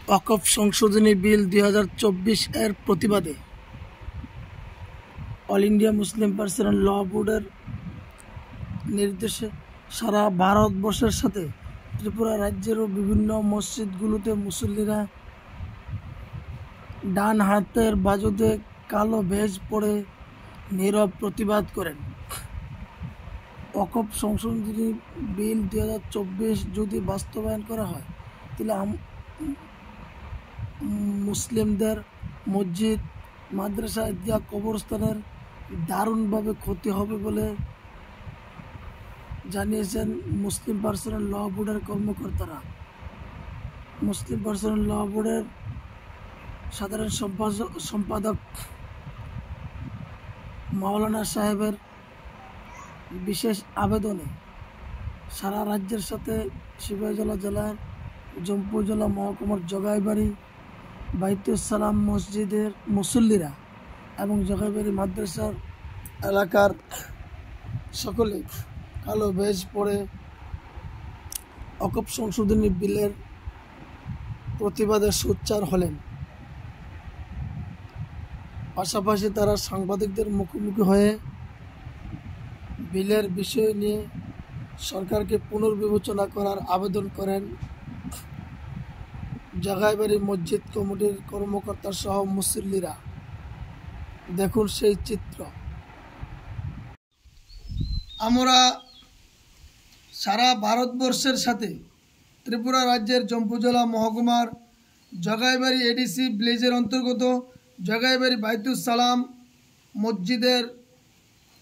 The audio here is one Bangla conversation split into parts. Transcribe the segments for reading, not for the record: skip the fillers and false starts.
ওয়াকফ সংশোধনী বিল 2024 এর প্রতিবাদে অল ইন্ডিয়া মুসলিম পার্সোনাল ল বোর্ডের নির্দেশে সারা ভারতবর্ষের সাথে ত্রিপুরা রাজ্যেরও বিভিন্ন মসজিদগুলোতে মুসল্লিরা ডান হাতের বাজুতে কালো ভেজ পরে নীরব প্রতিবাদ করেন। ওয়াকফ সংশোধনী বিল 2024 যদি বাস্তবায়ন করা হয় তাহলে মুসলিমদের মসজিদ, মাদ্রাসা, ঈদগাহ, কবরস্থানের দারুণভাবে ক্ষতি হবে বলে জানিয়েছেন মুসলিম পার্সোনাল ল বোর্ডের কর্মকর্তারা। মুসলিম পার্সোনাল ল বোর্ডের সাধারণ সম্পাদক মাওলানা সাহেবের বিশেষ আবেদনে সারা রাজ্যের সাথে সিপাহীজলা জেলার জম্পুজলা মহকুমার জগাইবাড়ি বাইতুস সালাম মসজিদের মুসল্লিরা এবং জগাইবাড়ি মাদ্রাসার এলাকার সকলে কালো ভেজ পরে ওয়াকফ সংশোধনী বিলের প্রতিবাদে সোচ্চার হলেন। পাশাপাশি তারা সাংবাদিকদের মুখোমুখি হয়ে বিলের বিষয় নিয়ে সরকারকে পুনর্বিবেচনা করার আবেদন করেন। জগাইবাড়ি মসজিদ কমিটির কর্মকর্তা সহ মুসল্লিরা। দেখুন সেই চিত্র। আমরা সারা ভারতবর্ষের সাথে ত্রিপুরা রাজ্যের জম্পুজলা মহকুমার জগাইবাড়ি এডিসি ভিলেজের অন্তর্গত জগাইবাড়ি বাইতুস সালাম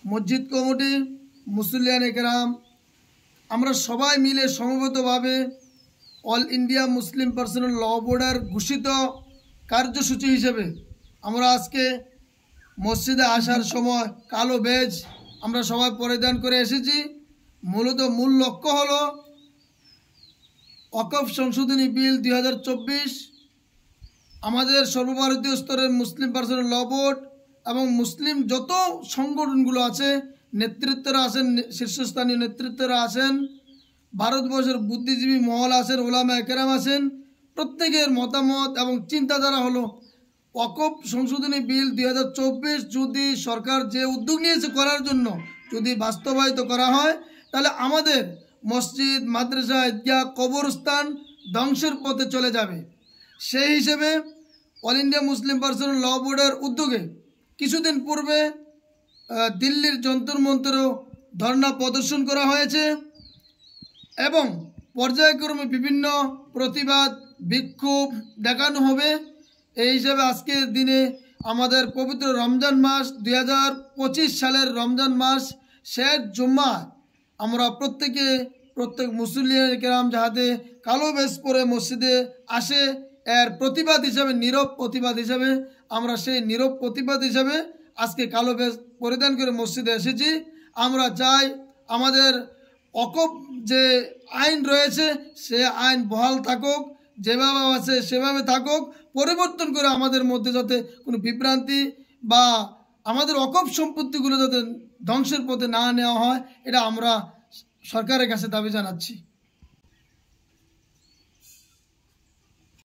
মসজিদ কমিটি, মুসল্লিয়ান একরাম, আমরা সবাই মিলে সমবেতভাবে অল ইন্ডিয়া মুসলিম পার্সোনাল ল বোর্ডের ঘোষিত কার্যসূচি হিসেবে আমরা আজকে মসজিদে আসার সময় কালো বেজ আমরা সবাই পরিধান করে এসেছি। মূল লক্ষ্য হলো ওয়াকফ সংশোধনী বিল 2024 আমাদের সর্বভারতীয় স্তরের মুসলিম পার্সোনাল ল বোর্ড এবং মুসলিম যত সংগঠনগুলো আছে, নেতৃত্বরা আছেন, শীর্ষস্থানীয় নেতৃত্বরা আছেন, ভারতবর্ষের বুদ্ধিজীবী মহল আছেন, ওলামা একরাম আছেন, প্রত্যেকের মতামত এবং চিন্তাধারা হলো ওয়াকফ সংশোধনী বিল 2024 যদি সরকার যে উদ্যোগ নিয়েছে করার জন্য যদি বাস্তবায়িত করা হয় তাহলে আমাদের মসজিদ, মাদ্রাসা, ঈদগাহ, কবরস্থান ধ্বংসের পথে চলে যাবে। সেই হিসেবে অল ইন্ডিয়া মুসলিম পার্সোনাল ল বোর্ডের উদ্যোগে কিছুদিন পূর্বে দিল্লির যন্তর মন্তরেও ধর্ণা প্রদর্শন করা হয়েছে এবং পর্যায়ক্রমে বিভিন্ন প্রতিবাদ বিক্ষোভ দেখানো হবে। এই হিসেবে আজকের দিনে আমাদের পবিত্র রমজান মাস 2025 সালের রমজান মাস শেষ জুম্মা আমরা প্রত্যেক মুসল্লিয়ান কেরাম যাহাতে কালো বেশ পরে মসজিদে আসে এর প্রতিবাদ হিসাবে, নীরব প্রতিবাদ হিসাবে আমরা সেই নীরব প্রতিবাদ হিসাবে আজকে কালো বেশ পরিধান করে মসজিদে এসেছি। আমরা চাই আমাদের ওয়াকফ যে আইন রয়েছে সে আইন বহাল থাকুক, যেভাবে আছে সেভাবে থাকুক, পরিবর্তন করে আমাদের মধ্যে যাতে কোনো বিভ্রান্তি বা আমাদের ওয়াকফ সম্পত্তিগুলো যাতে ধ্বংসের পথে না নেওয়া হয়, এটা আমরা সরকারের কাছে দাবি জানাচ্ছি।